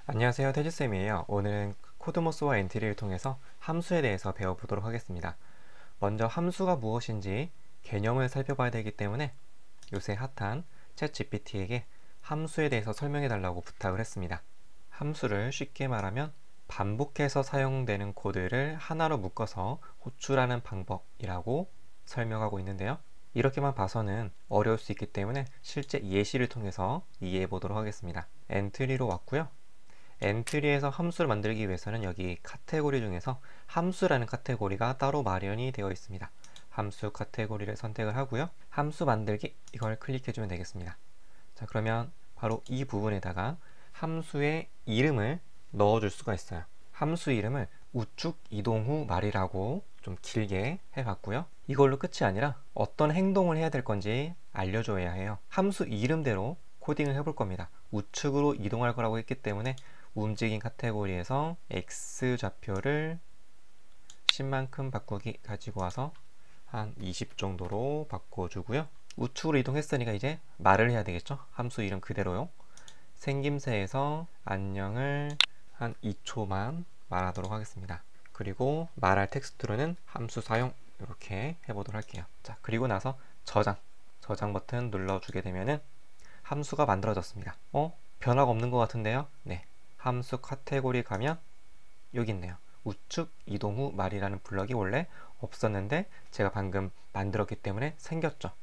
안녕하세요, 태주쌤이에요. 오늘은 코드모스와 엔트리를 통해서 함수에 대해서 배워보도록 하겠습니다. 먼저 함수가 무엇인지 개념을 살펴봐야 되기 때문에 요새 핫한 챗GPT에게 함수에 대해서 설명해 달라고 부탁을 했습니다. 함수를 쉽게 말하면 반복해서 사용되는 코드를 하나로 묶어서 호출하는 방법이라고 설명하고 있는데요. 이렇게만 봐서는 어려울 수 있기 때문에 실제 예시를 통해서 이해해 보도록 하겠습니다. 엔트리로 왔고요. 엔트리에서 함수를 만들기 위해서는 여기 카테고리 중에서 함수라는 카테고리가 따로 마련이 되어 있습니다. 함수 카테고리를 선택을 하고요. 함수 만들기 이걸 클릭해 주면 되겠습니다. 자, 그러면 바로 이 부분에다가 함수의 이름을 넣어 줄 수가 있어요. 함수 이름을 우측 이동 후 말이라고 좀 길게 해봤고요. 이걸로 끝이 아니라 어떤 행동을 해야 될 건지 알려줘야 해요. 함수 이름대로 코딩을 해볼 겁니다. 우측으로 이동할 거라고 했기 때문에 움직임 카테고리에서 X 좌표를 10만큼 바꾸기 가지고 와서 한 20 정도로 바꿔주고요. 우측으로 이동했으니까 이제 말을 해야 되겠죠? 함수 이름 그대로요. 생김새에서 안녕을 한 2초만 말하도록 하겠습니다. 그리고 말할 텍스트로는 함수 사용 이렇게 해보도록 할게요. 자, 그리고 나서 저장 버튼 눌러주게 되면은 함수가 만들어졌습니다. 변화가 없는 것 같은데요? 네. 함수 카테고리 가면 여기 있네요. 우측 이동 후 말이라는 블럭이 원래 없었는데 제가 방금 만들었기 때문에 생겼죠.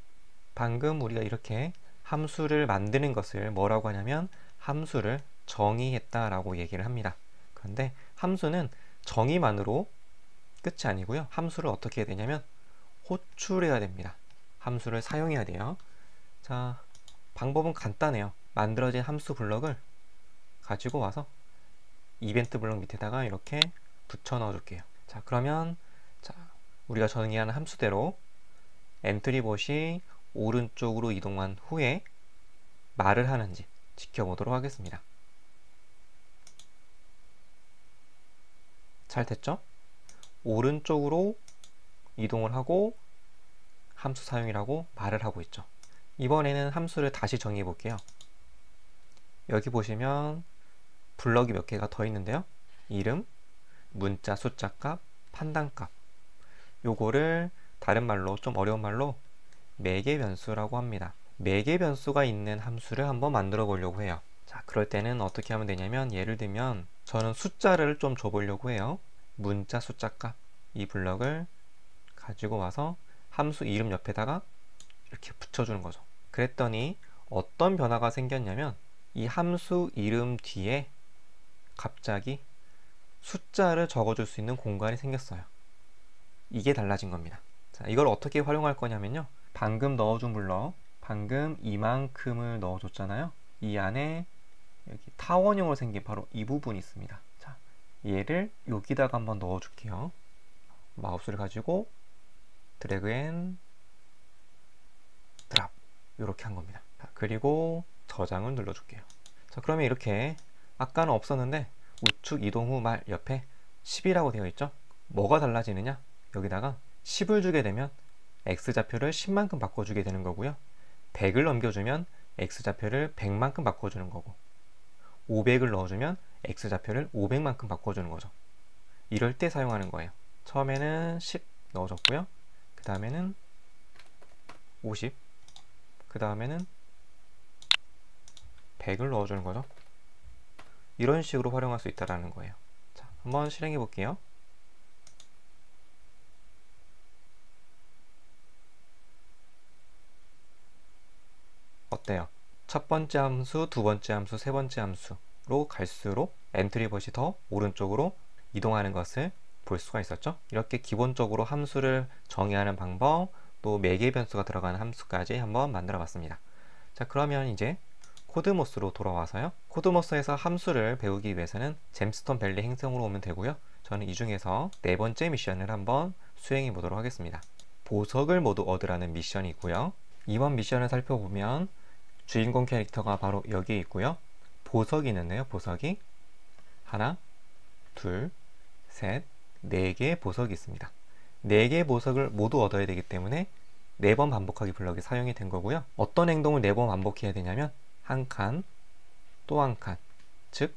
방금 우리가 이렇게 함수를 만드는 것을 뭐라고 하냐면 함수를 정의했다라고 얘기를 합니다. 그런데 함수는 정의만으로 끝이 아니고요. 함수를 어떻게 해야 되냐면 호출해야 됩니다. 함수를 사용해야 돼요. 자, 방법은 간단해요. 만들어진 함수 블럭을 가지고 와서 이벤트 블럭 밑에다가 이렇게 붙여 넣어 줄게요. 자, 그러면 우리가 정의하는 함수대로 엔트리봇이 오른쪽으로 이동한 후에 말을 하는지 지켜보도록 하겠습니다. 잘 됐죠? 오른쪽으로 이동을 하고 함수 사용이라고 말을 하고 있죠. 이번에는 함수를 다시 정의해 볼게요. 여기 보시면 블럭이 몇 개가 더 있는데요. 이름, 문자, 숫자 값, 판단 값. 요거를 다른 말로 좀 어려운 말로 매개 변수라고 합니다. 매개 변수가 있는 함수를 한번 만들어 보려고 해요. 자, 그럴 때는 어떻게 하면 되냐면 예를 들면 저는 숫자를 좀 줘보려고 해요. 문자, 숫자 값. 이 블럭을 가지고 와서 함수 이름 옆에다가 이렇게 붙여주는 거죠. 그랬더니 어떤 변화가 생겼냐면 이 함수 이름 뒤에 갑자기 숫자를 적어줄 수 있는 공간이 생겼어요. 이게 달라진 겁니다. 자, 이걸 어떻게 활용할 거냐면요. 방금 넣어준 블럭, 방금 이만큼을 넣어줬잖아요. 이 안에 여기 타원형으로 생긴 바로 이 부분이 있습니다. 자, 얘를 여기다가 한번 넣어줄게요. 마우스를 가지고 드래그 앤 드랍 이렇게 한 겁니다. 자, 그리고 저장을 눌러줄게요. 자, 그러면 이렇게 아까는 없었는데 우측 이동 후 말 옆에 10이라고 되어 있죠? 뭐가 달라지느냐? 여기다가 10을 주게 되면 X좌표를 10만큼 바꿔주게 되는 거고요. 100을 넘겨주면 X좌표를 100만큼 바꿔주는 거고 500을 넣어주면 X좌표를 500만큼 바꿔주는 거죠. 이럴 때 사용하는 거예요. 처음에는 10 넣어줬고요. 그 다음에는 50, 그 다음에는 100을 넣어주는 거죠. 이런 식으로 활용할 수 있다는 거예요. 자, 한번 실행해 볼게요. 어때요? 첫 번째 함수, 두 번째 함수, 세 번째 함수로 갈수록 엔트리봇이 더 오른쪽으로 이동하는 것을 볼 수가 있었죠. 이렇게 기본적으로 함수를 정의하는 방법, 또 매개 변수가 들어가는 함수까지 한번 만들어 봤습니다. 자, 그러면 이제 코드모스로 돌아와서요. 코드모스에서 함수를 배우기 위해서는 잼스톤 밸리 행성으로 오면 되고요. 저는 이 중에서 네 번째 미션을 한번 수행해 보도록 하겠습니다. 보석을 모두 얻으라는 미션이 있고요. 이번 미션을 살펴보면 주인공 캐릭터가 바로 여기에 있고요. 보석이 있는데요. 보석이 하나, 둘, 셋, 네 개의 보석이 있습니다. 네 개의 보석을 모두 얻어야 되기 때문에 4번 반복하기 블럭이 사용이 된 거고요. 어떤 행동을 4번 반복해야 되냐면 한 칸, 또 한 칸, 즉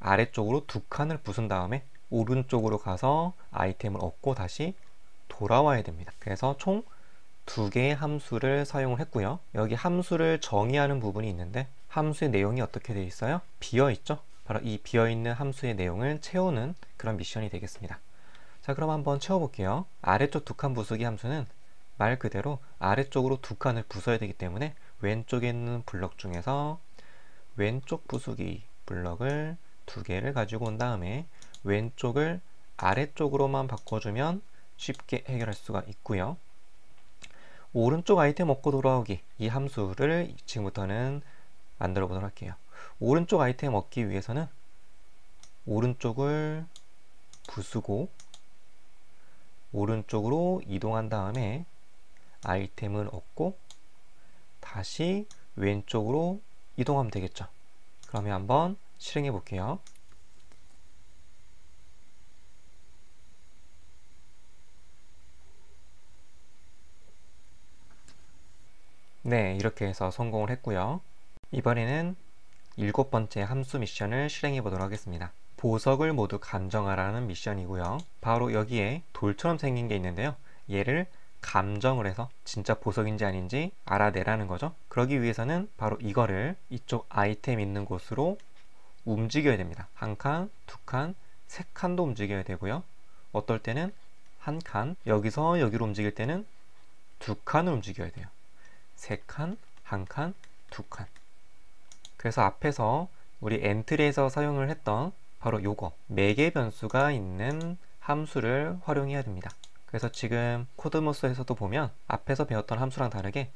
아래쪽으로 2칸을 부순 다음에 오른쪽으로 가서 아이템을 얻고 다시 돌아와야 됩니다. 그래서 총 2개의 함수를 사용을 했고요. 여기 함수를 정의하는 부분이 있는데 함수의 내용이 어떻게 되어 있어요? 비어 있죠? 바로 이 비어 있는 함수의 내용을 채우는 그런 미션이 되겠습니다. 자, 그럼 한번 채워볼게요. 아래쪽 2칸 부수기 함수는 말 그대로 아래쪽으로 2칸을 부숴야 되기 때문에 왼쪽에 있는 블럭 중에서 왼쪽 부수기 블럭을 2개를 가지고 온 다음에 왼쪽을 아래쪽으로만 바꿔주면 쉽게 해결할 수가 있고요. 오른쪽 아이템 얻고 돌아오기, 이 함수를 지금부터는 만들어 보도록 할게요. 오른쪽 아이템 얻기 위해서는 오른쪽을 부수고 오른쪽으로 이동한 다음에 아이템을 얻고 다시 왼쪽으로 이동하면 되겠죠. 그러면 한번 실행해 볼게요. 네, 이렇게 해서 성공을 했고요. 이번에는 7번째 함수 미션을 실행해 보도록 하겠습니다. 보석을 모두 감정하라는 미션이고요. 바로 여기에 돌처럼 생긴 게 있는데요. 얘를 감정을 해서 진짜 보석인지 아닌지 알아내라는 거죠. 그러기 위해서는 바로 이거를 이쪽 아이템 있는 곳으로 움직여야 됩니다. 한 칸, 2칸, 3칸도 움직여야 되고요. 어떨 때는 한 칸, 여기서 여기로 움직일 때는 2칸을 움직여야 돼요. 3칸, 1칸, 2칸. 그래서 앞에서 우리 엔트리에서 사용을 했던 바로 요거 매개 변수가 있는 함수를 활용해야 됩니다. 그래서 지금 코드모스에서도 보면 앞에서 배웠던 함수랑 다르게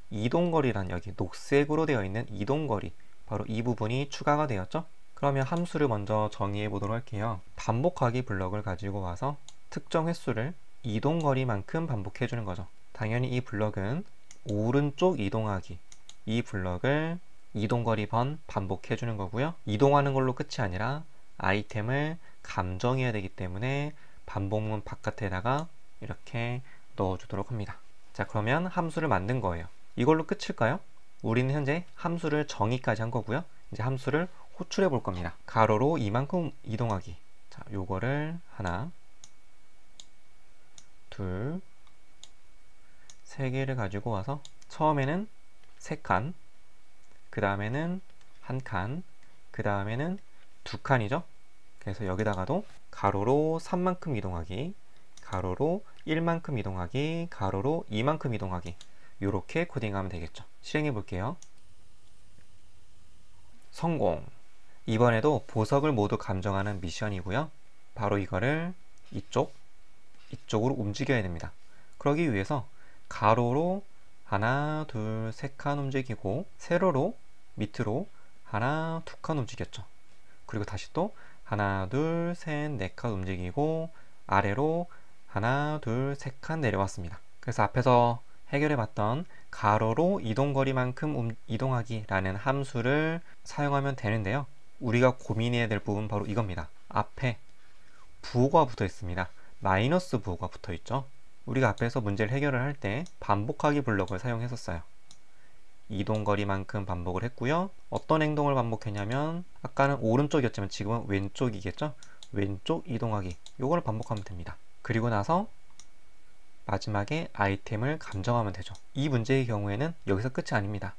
이동거리란 여기 녹색으로 되어 있는 이동거리, 바로 이 부분이 추가가 되었죠. 그러면 함수를 먼저 정의해 보도록 할게요. 반복하기 블럭을 가지고 와서 특정 횟수를 이동거리만큼 반복해 주는 거죠. 당연히 이 블럭은 오른쪽 이동하기, 이 블럭을 이동거리 번 반복해 주는 거고요. 이동하는 걸로 끝이 아니라 아이템을 감정해야 되기 때문에 반복문 바깥에다가 이렇게 넣어주도록 합니다. 자, 그러면 함수를 만든 거예요. 이걸로 끝일까요? 우리는 현재 함수를 정의까지 한 거고요. 이제 함수를 호출해 볼 겁니다. 가로로 이만큼 이동하기. 자, 요거를 하나, 둘, 세 개를 가지고 와서 처음에는 3칸, 그 다음에는 1칸, 그 다음에는 2칸이죠. 그래서 여기다가도 가로로 3만큼 이동하기, 가로로 1만큼 이동하기, 가로로 2만큼 이동하기, 이렇게 코딩하면 되겠죠. 실행해 볼게요. 성공! 이번에도 보석을 모두 감정하는 미션이고요. 바로 이거를 이쪽으로 움직여야 됩니다. 그러기 위해서 가로로 하나, 둘, 3칸 움직이고 세로로 밑으로 하나, 2칸 움직였죠. 그리고 다시 또 하나, 둘, 셋, 4칸 움직이고 아래로 하나, 둘, 3칸 내려왔습니다. 그래서 앞에서 해결해 봤던 가로로 이동거리만큼 이동하기 라는 함수를 사용하면 되는데요. 우리가 고민해야 될 부분 바로 이겁니다. 앞에 부호가 붙어 있습니다. 마이너스 부호가 붙어 있죠. 우리가 앞에서 문제를 해결을 할 때 반복하기 블럭을 사용했었어요. 이동거리만큼 반복을 했고요. 어떤 행동을 반복했냐면 아까는 오른쪽이었지만 지금은 왼쪽이겠죠. 왼쪽 이동하기, 요거를 반복하면 됩니다. 그리고 나서 마지막에 아이템을 감정하면 되죠. 이 문제의 경우에는 여기서 끝이 아닙니다.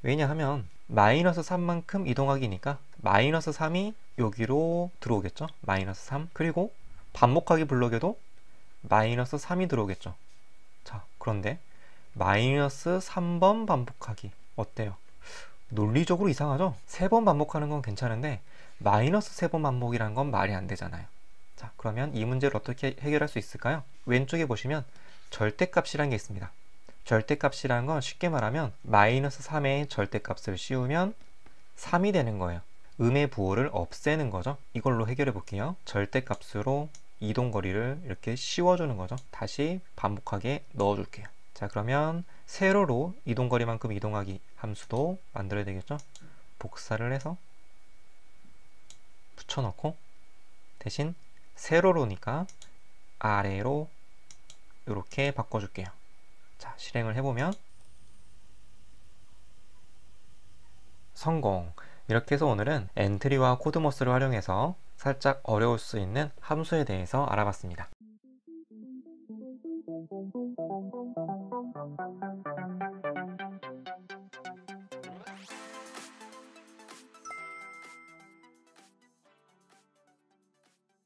왜냐하면 마이너스 3만큼 이동하기니까 마이너스 3이 여기로 들어오겠죠. 마이너스 3. 그리고 반복하기 블럭에도 마이너스 3이 들어오겠죠. 자, 그런데 마이너스 3번 반복하기 어때요? 논리적으로 이상하죠? 3번 반복하는 건 괜찮은데 마이너스 3번 반복이라는 건 말이 안 되잖아요. 자, 그러면 이 문제를 어떻게 해결할 수 있을까요? 왼쪽에 보시면 절대값이라는 게 있습니다. 절대값이라는 건 쉽게 말하면 마이너스 3의 절대값을 씌우면 3이 되는 거예요. 음의 부호를 없애는 거죠. 이걸로 해결해 볼게요. 절대값으로 이동거리를 이렇게 씌워주는 거죠. 다시 반복하게 넣어줄게요. 자, 그러면 세로로 이동거리만큼 이동하기 함수도 만들어야 되겠죠. 복사를 해서 붙여넣고 대신 세로로니까 아래로 이렇게 바꿔줄게요. 자, 실행을 해보면 성공! 이렇게 해서 오늘은 엔트리와 코드머스를 활용해서 살짝 어려울 수 있는 함수에 대해서 알아봤습니다.